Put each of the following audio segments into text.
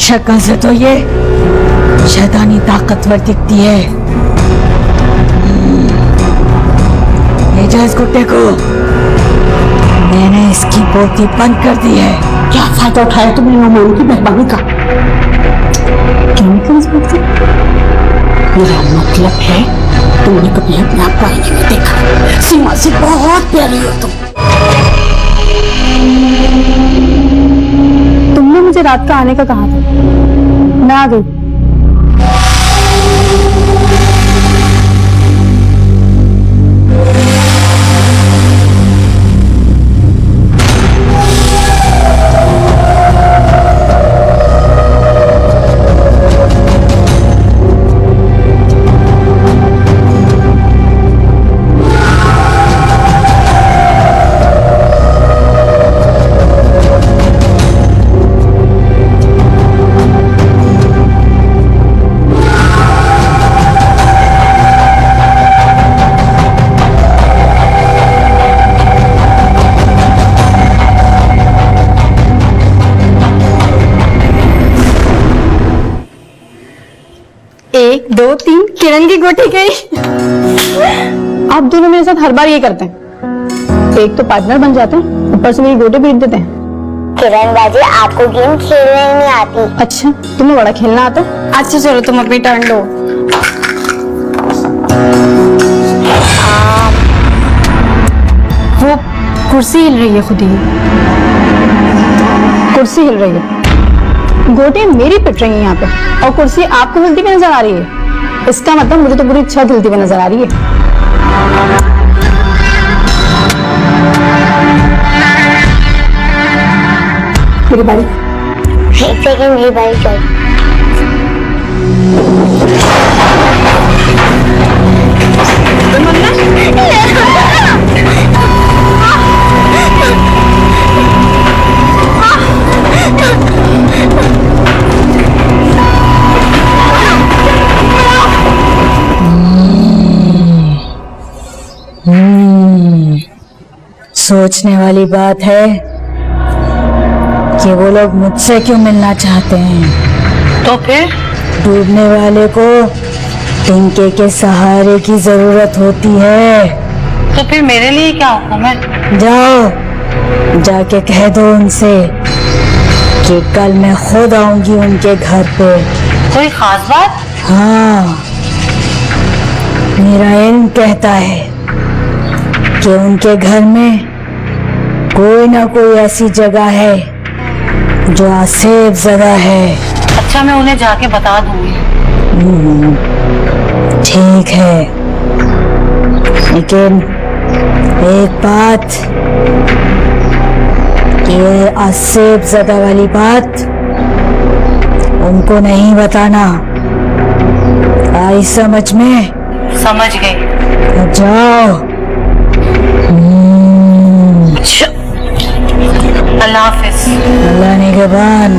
शक्ल से तो ये शैतानी ताकतवर दिखती है। ले जा इस गुड्डे को, मैंने इसकी बोती बंद कर दी है। क्या फायदा उठाया तुमने मेहमान की मेहरबानी का? क्यों निकल इस बात से? मेरा मतलब है तुमने कभी अपने आप को आईने में देखा? सीमा से बहुत प्यारी हो तुम। तुमने मुझे रात का आने का कहा था, मैं आ गई। एक दो तीन, किरण की गोटी गई। आप दोनों मेरे साथ हर बार ये करते हैं, एक तो पार्टनर बन जाते हैं, ऊपर से मेरी गोटी पीट देते हैं। किरण बाजी, आपको गेम खेलने ही नहीं आती। अच्छा, तुम्हें बड़ा खेलना आता है? अच्छा चलो तुम अपनी टर्न लो। वो कुर्सी हिल रही है खुद ही, कुर्सी हिल रही है। गोटी मेरी पिट रही है यहाँ पे और कुर्सी आपको हिलती हुई नजर आ रही है। इसका मतलब मुझे तो पूरी छत हिलती हुई नजर आ रही है। मेरी बारी। एक सेकंड, मेरी बारी चल। सोचने वाली बात है कि वो लोग मुझसे क्यों मिलना चाहते हैं। तो फिर डूबने वाले को तिनके के सहारे की जरूरत होती है। तो फिर मेरे लिए क्या हुक्म है? जाओ, जाके कह दो उनसे कि कल मैं खुद आऊंगी उनके घर पे। कोई खास बात? हाँ, मेरा इल्म कहता है कि उनके घर में कोई ना कोई ऐसी जगह है जो आसेब ज़दा है। अच्छा, मैं उन्हें जाके बता दूंगी। ठीक है, लेकिन एक बात, ये आसेब ज़दा वाली बात उनको नहीं बताना। आई समझ में? समझ गई। तो जाओ। अल्लाह हाफिज। अल्लाह निगहबान।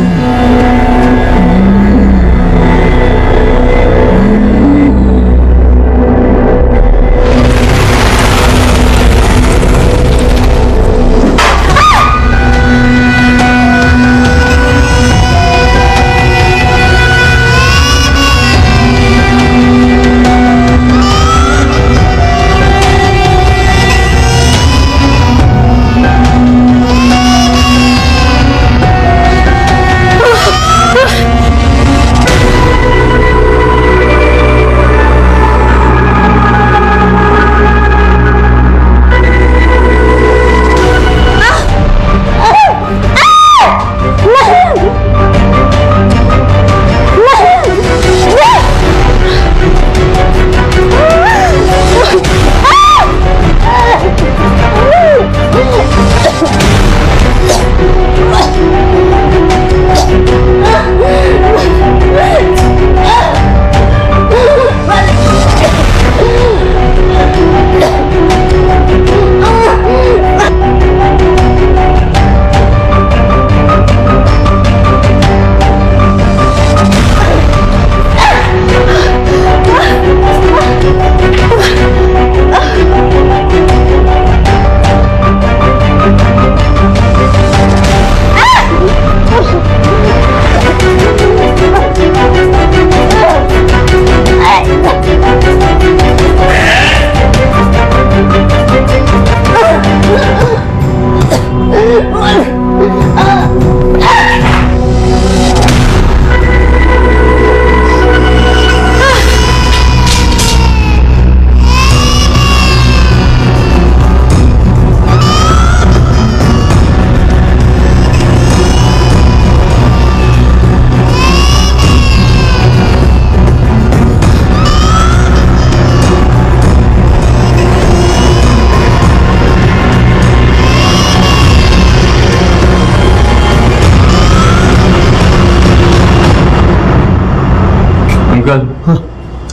अंकल,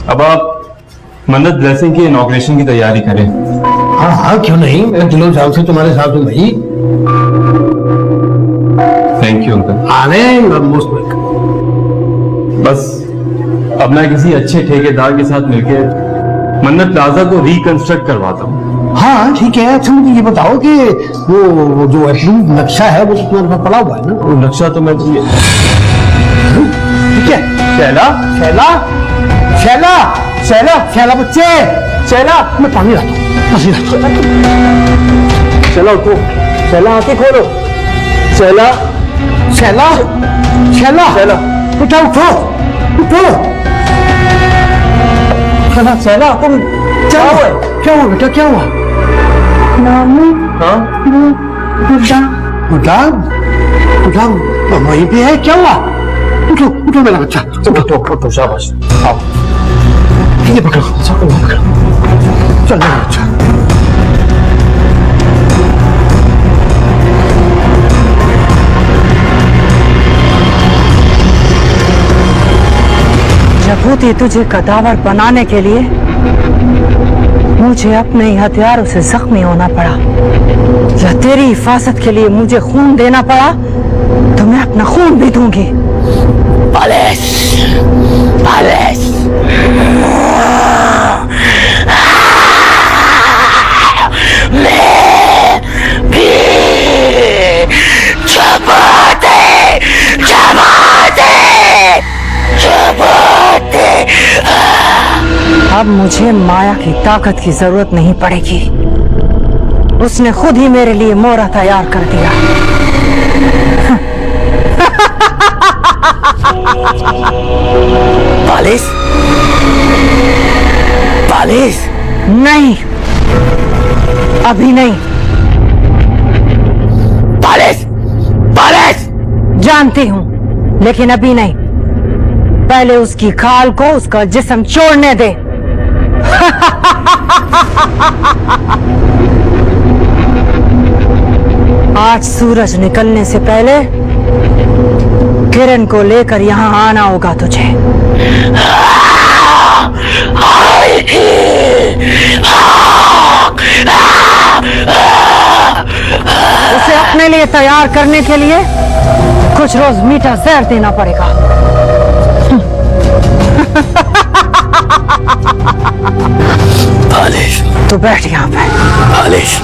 अब आप मन्नत ब्लेसिंग की इनॉग्रेशन की तैयारी करें। हाँ हाँ, क्यों नहीं, मैं दिलो जान से तुम्हारे साथ हूँ भाई। Thank you uncle. आने मोस्ट वेलकम। बस अब मैं किसी अच्छे ठेकेदार के साथ मिलकर मन्नत प्लाजा को रिकंस्ट्रक्ट करवाता हूँ। हाँ ठीक है। अच्छा मुझे ये बताओ कि वो जो अप्रूव नक्शा है वो तुम्हारे पास पड़ा हुआ है ना? वो नक्शा तो मैं ठीक है। शैला शैला शैला शैला शैला बच्चे, शैला, मैं पानी लाता हूँ, पानी लाता हूँ। शैला उठो, शैला आंखें खोलो, शैला शैला शैला शैला, बेटा उठो उठो। शैला शैला तुम क्या हुआ? क्या हुआ बेटा, क्या हुआ? हाँ बुढ़ा बुढ़ा वहीं पे है, क्या हुआ? उठो उठो मेरा बच्चा, उठो उठो, शाबाश, आओ ये पकड़ो, पकड़ो चल मेरा बच्चा। जबूती तुझे कदावर बनाने के लिए मुझे अपने ही हथियारों से जख्मी होना पड़ा, या तेरी हिफाजत के लिए मुझे खून देना पड़ा तो मैं अपना खून भी दूंगी। पालेस पालेस मैं भी चबाते चबाते चबाते। अब मुझे माया की ताकत की जरूरत नहीं पड़ेगी, उसने खुद ही मेरे लिए मोहरा तैयार कर दिया। पालिस पालिस नहीं, अभी नहीं। पालिस पालिस जानती हूं, लेकिन अभी नहीं। पहले उसकी खाल को उसका जिस्म छोड़ने दे। आज सूरज निकलने से पहले किरण को लेकर यहां आना होगा तुझे। उसे अपने लिए तैयार करने के लिए कुछ रोज मीठा जहर देना पड़ेगा। पालिस तो बैठ यहाँ पे। पालिस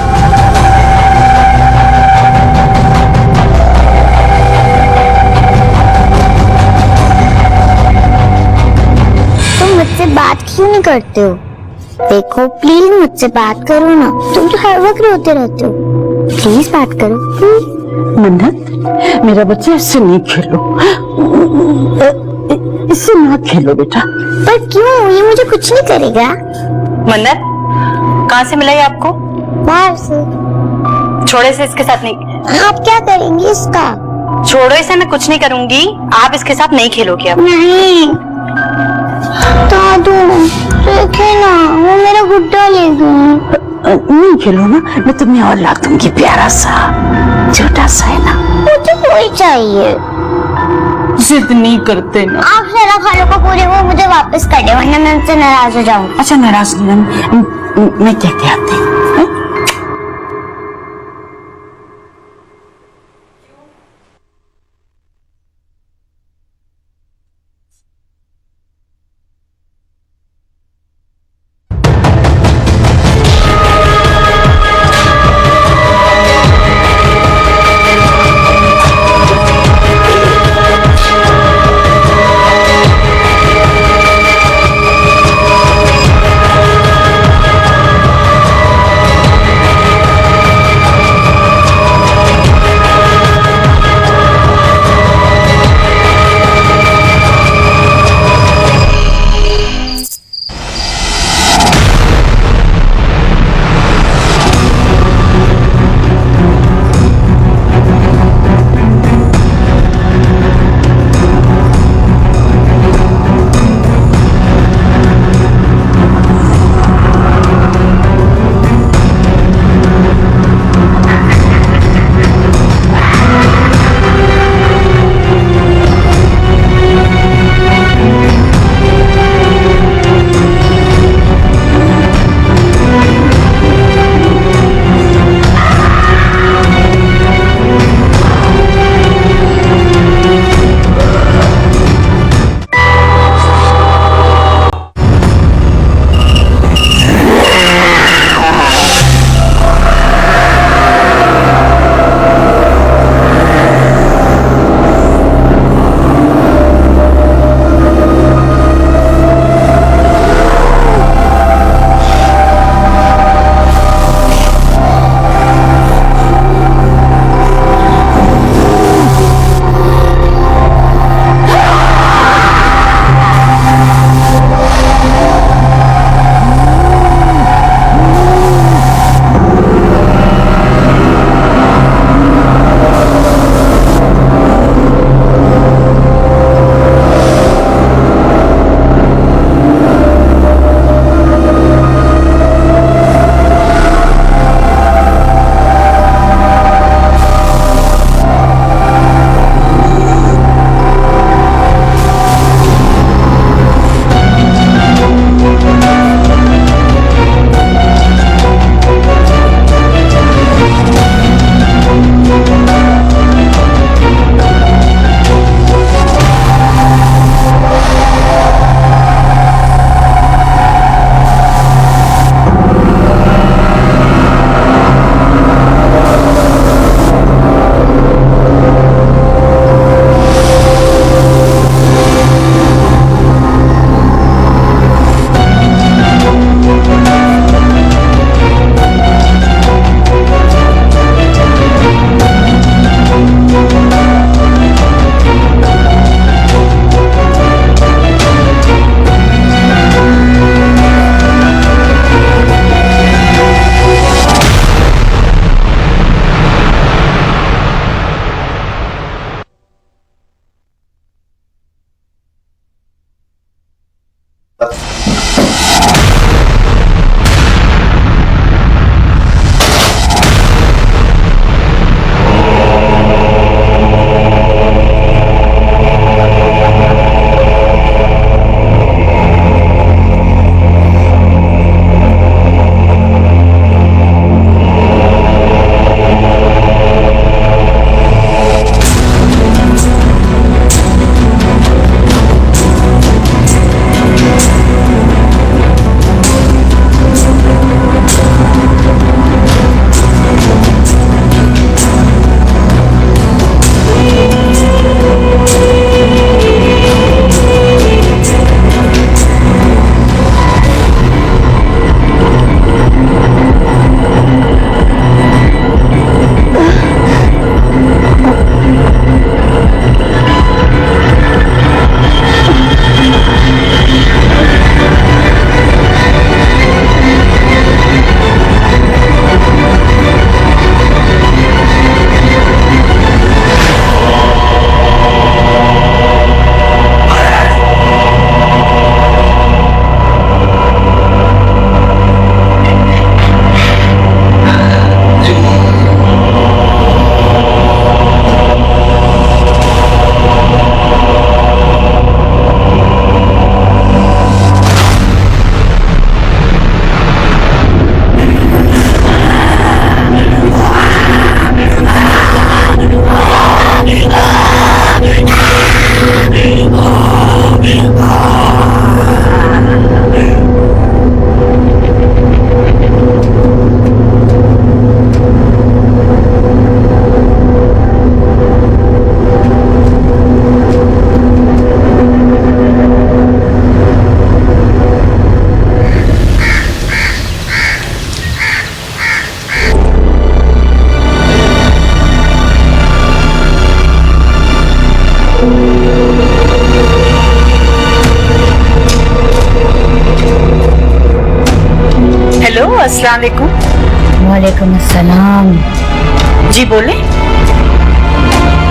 मुझसे बात क्यों नहीं करते हो? देखो प्लीज मुझसे बात करो ना, तुम तो हर वक्त रोते रहते हो, प्लीज बात करो प्लीज। मन्नत मेरा बच्चा, इससे नहीं खेलो, इससे ना खेलो बेटा। पर क्यों? ये मुझे कुछ नहीं करेगा। मन्नत कहाँ से मिला ये आपको? बाहर से। छोड़े से इसके साथ नहीं। आप क्या करेंगे इसका? छोड़ो इसे, मैं कुछ नहीं करूंगी। आप इसके साथ नहीं खेलोगे अब। नहीं दादू देखे ना, वो मेरा गुड्डा ले गए। नहीं खेलो ना, मैं तुम्हें और ला दूंगी, प्यारा सा छोटा सा है ना। मुझे कोई चाहिए। जिद नहीं करते ना। आप जरा खालों को पूरे वो मुझे वापस कर दे, वरना मैं उनसे नाराज हो जाऊंगी। अच्छा नाराज नहीं, मैं कहते आते हैं। अस्सलाम वालेकुम। वालेकुम अस्सलाम। जी बोले।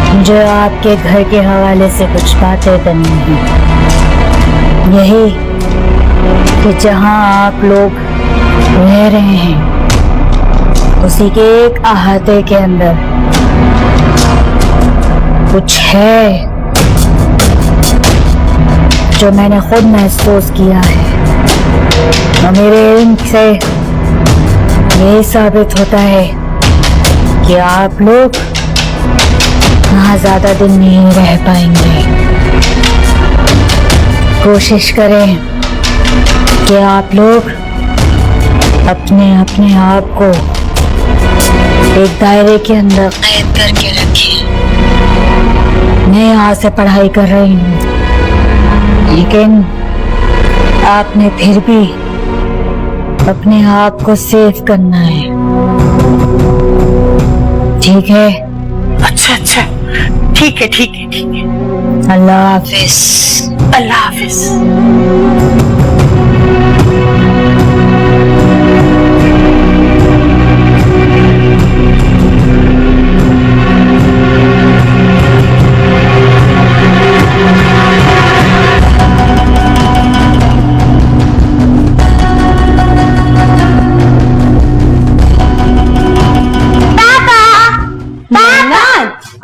मुझे आपके घर के हवाले से कुछ बातें करनी है। यही कि जहां आप लोग रह रहे हैं उसी के एक अहाते के अंदर कुछ है जो मैंने खुद महसूस किया है और मेरे इल्म से यही साबित होता है कि आप लोग यहाँ ज्यादा दिन नहीं रह पाएंगे। कोशिश करें कि आप लोग अपने अपने आप को एक दायरे के अंदर कैद करके रखें। मैं यहाँ से पढ़ाई कर रही हूँ, लेकिन आपने फिर भी अपने आप को सेव करना है, ठीक है? अच्छा अच्छा, ठीक है ठीक है ठीक है। अल्लाह हाफिज। अल्लाह हाफिज।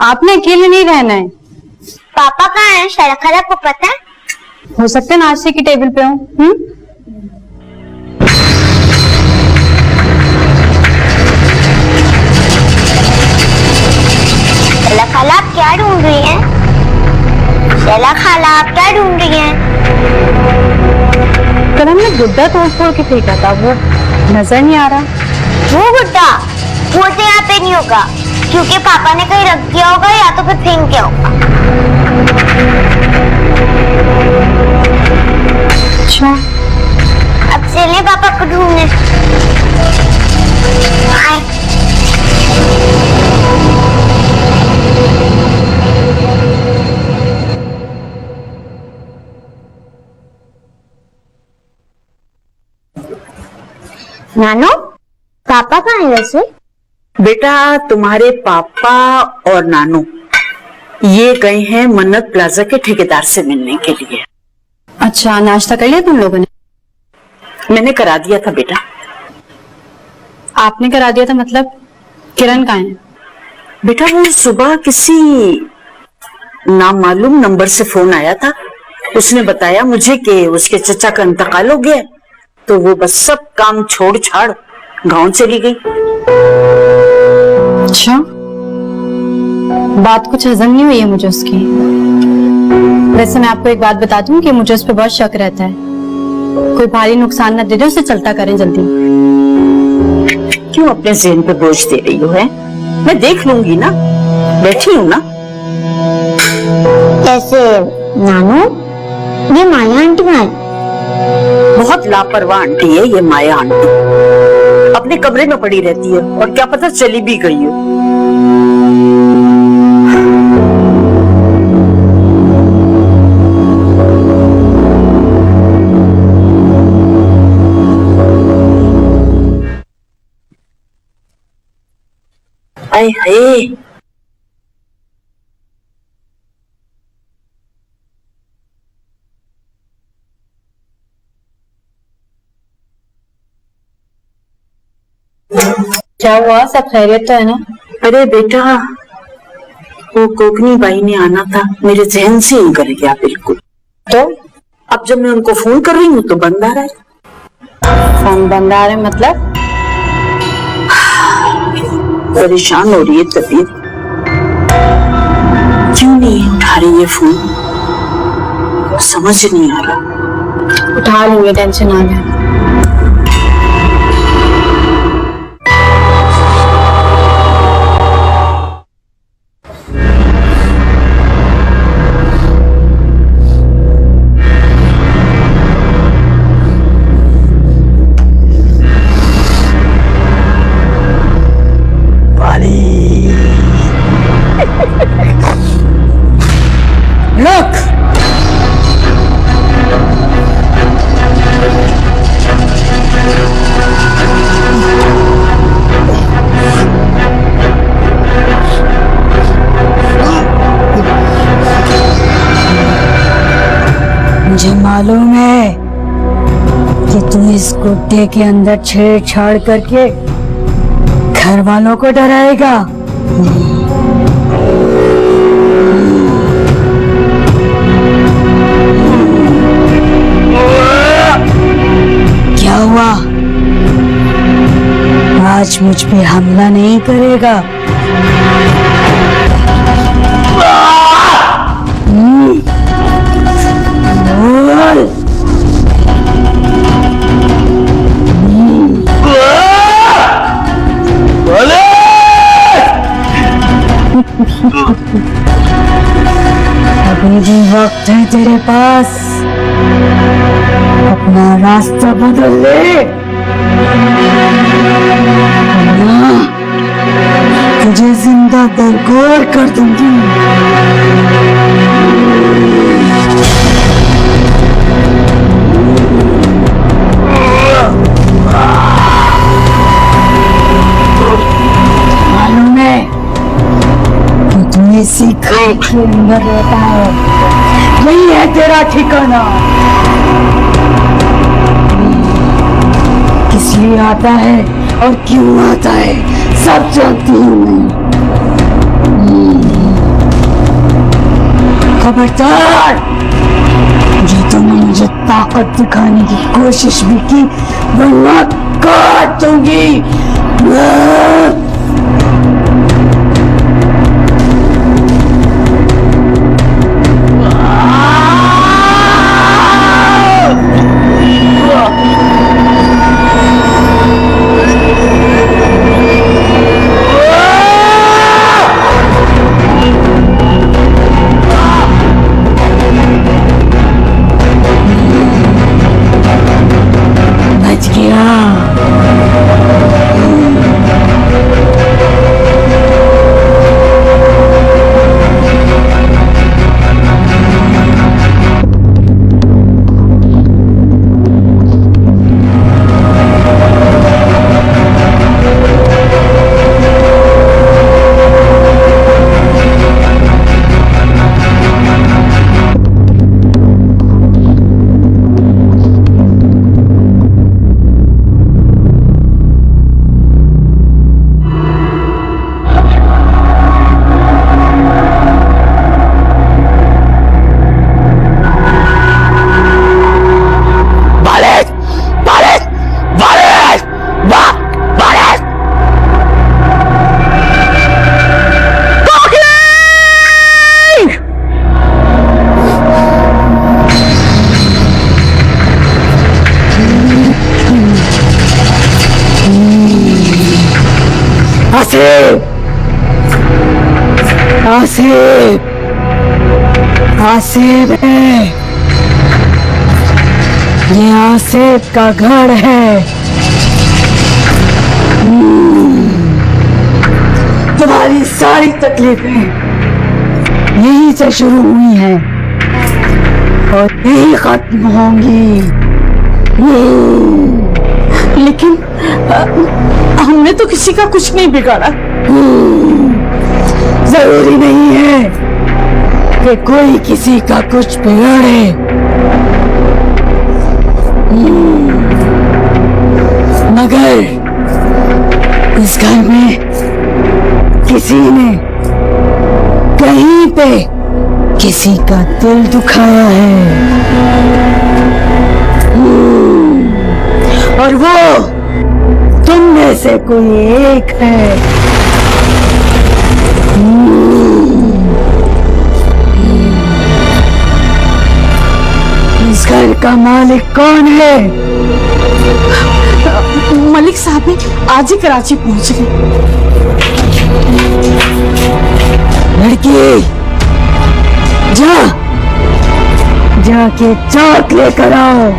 आपने अकेले नहीं रहना है। पापा कहाँ है? शराखला को पता है? हो सकता है नाश्ते की टेबल पे हो। शराखला आप क्या ढूंढ रही हैं? शराखला आप क्या ढूंढ रही हैं? कल हमने गुड्डा तोड़ के फेंका था, वो नजर नहीं आ रहा। वो गुड्डा वो तो यहाँ पे नहीं होगा, क्योंकि पापा ने कहीं रख दिया होगा या तो फिर फेंक दिया होगा। अच्छा, अब चलिए पापा को ढूंढने। आए। नानो, पापा कहाँ है वैसे? बेटा तुम्हारे पापा और नानू ये गए हैं मन्नत प्लाजा के ठेकेदार से मिलने के लिए। अच्छा, नाश्ता कर लिया तुम लोगों ने? मैंने करा दिया था बेटा। आपने करा दिया था मतलब? किरण कहाँ है? बेटा वो सुबह किसी नामालूम नंबर से फोन आया था, उसने बताया मुझे कि उसके चचा का इंतकाल हो गया, तो वो बस सब काम छोड़ छाड़ गांव चली गई। अच्छा, बात कुछ हजम नहीं हुई है मुझे उसकी। वैसे मैं आपको एक बात बता दूं कि मुझे उस पर बहुत शक रहता है। कोई भारी नुकसान न दे दे, उसे चलता करें जल्दी। क्यों अपने ज़हन पे बोझ दे रही हो? है मैं देख लूंगी ना, बैठी हूँ ना। कैसे नानू? ये माया आंटी कहाँ है? बहुत लापरवाह आंटी है ये माया आंटी, अपने कमरे में पड़ी रहती है और क्या पता चली भी गई हो। आए हाय, क्या हुआ? सब खैरियत तो है ना? अरे बेटा वो कोकनी बाई ने आना था, मेरे जहन से ही निकल गया बिल्कुल। तो अब जब मैं उनको फोन कर रही हूँ तो बंद आ रहा है। फोन बंद आ रहा है मतलब? परेशान हो रही है तबीयत, क्यों नहीं उठा रही है फोन, समझ नहीं आ रहा। उठा लूंगी, टेंशन आ गया। Look! मुझे मालूम है कि तू इस गुड्डे के अंदर छेड़छाड़ करके घर वालों को डराएगा। क्या हुआ? आज मुझ पे हमला नहीं करेगा? बोल। अभी भी वक्त है तेरे पास, अपना रास्ता बदल ले, वरना तुझे जिंदा दरगोर कर दूंगी। मालूम है कि तू इसी घर के अंदर रहता है, यही है तेरा ठिकाना। किस लिए आता है और क्यों आता है सब जानती हूँ मैं। खबरदार, जो तुमने मुझे ताकत दिखाने की कोशिश भी की वरना काट दूंगी। बच गया। आसिफ, आसिफ, आसिफ है, ये आसिफ का घर है। तुम्हारी सारी तकलीफें यहीं से शुरू हुई हैं और यही खत्म होंगी। लेकिन हमने तो किसी का कुछ नहीं बिगाड़ा। जरूरी नहीं है कि कोई किसी का कुछ बिगाड़े। मगर इस घर में किसी ने कहीं पे किसी का दिल दुखाया है और वो तुम में से कोई एक है। इस घर का मालिक कौन है? मलिक साहब भी आज ही कराची पहुंच गए। लड़की, जाके चाक लेकर आओ।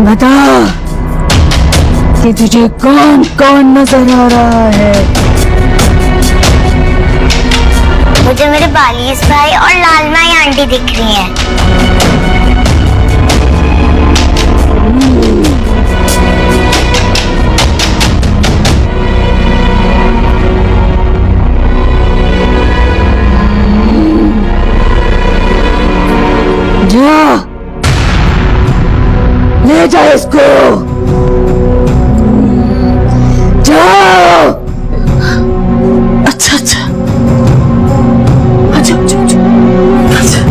बता, कि तुझे कौन कौन नजर आ रहा है। मुझे मेरे बालीस भाई और लाल माई आंटी दिख रही हैं। जा ले जा इसको, जाओ। अच्छा अच्छा अच्छा अच्छा अच्छा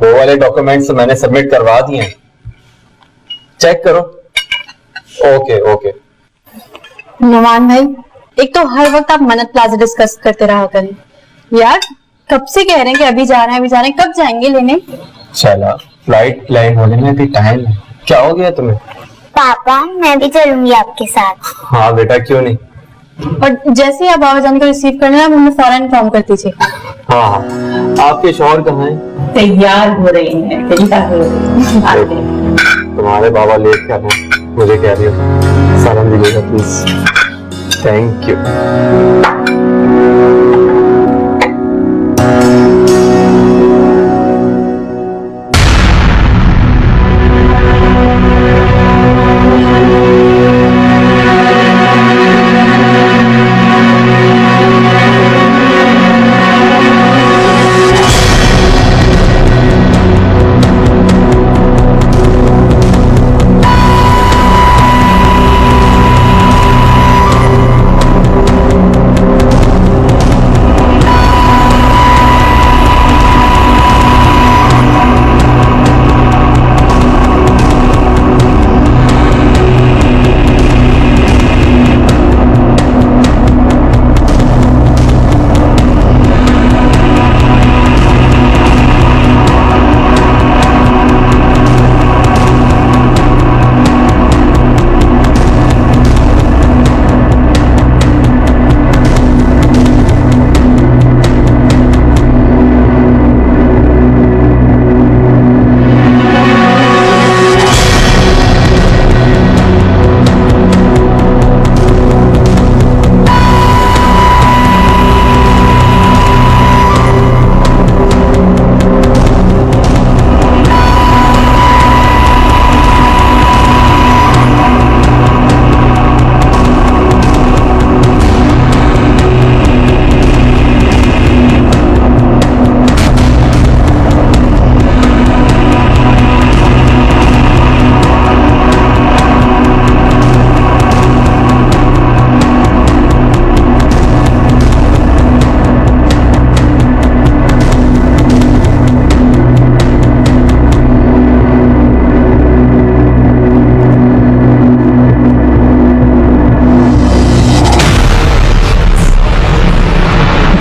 वो वाले डॉक्यूमेंट्स मैंने सबमिट करवा दिए हैं, चेक करो। Okay okay. नुमान भाई, एक तो हर वक्त आप मन्नत प्लाजा डिस्कस करते रहा करें यार। कब से कह रहे हैं कि अभी जा रहे हैं, अभी जा रहे हैं, कब जाएंगे लेने? चला, फ्लाइट लैंड होने में भी टाइम है। क्या हो गया तुम्हें? पापा मैं भी चलूंगी आपके साथ। हाँ बेटा, क्यों नहीं। और जैसे ही आप बाबा जान को रिसीव करना है, मुझे फौरन इन्फॉर्म कर दीजिए। हाँ हाँ। आपके शौहर कहाँ हैं? तैयार हो रही हैं, तैयार हो रही हैं, आते हैं। तुम्हारे बाबा लेट कर रहे हैं, मुझे कह रही हो सलाम दीजिएगा प्लीज। Thank you.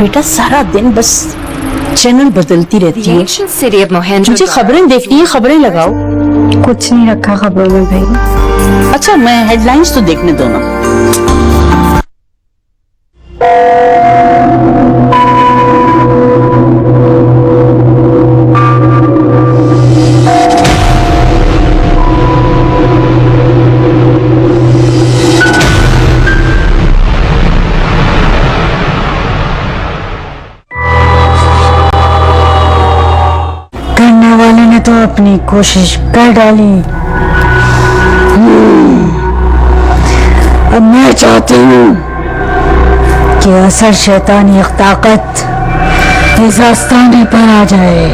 बेटा सारा दिन बस चैनल बदलती रहती है। मुझे खबरें देखनी है, खबरें लगाओ। कुछ नहीं रखा खबरों में भाई। अच्छा, मैं हेडलाइंस तो देखने दो ना। तो अपनी कोशिश कर डाली। अब मैं चाहती हूँ कि असर शैतानी ताकत इस आस्थाने पर आ जाए।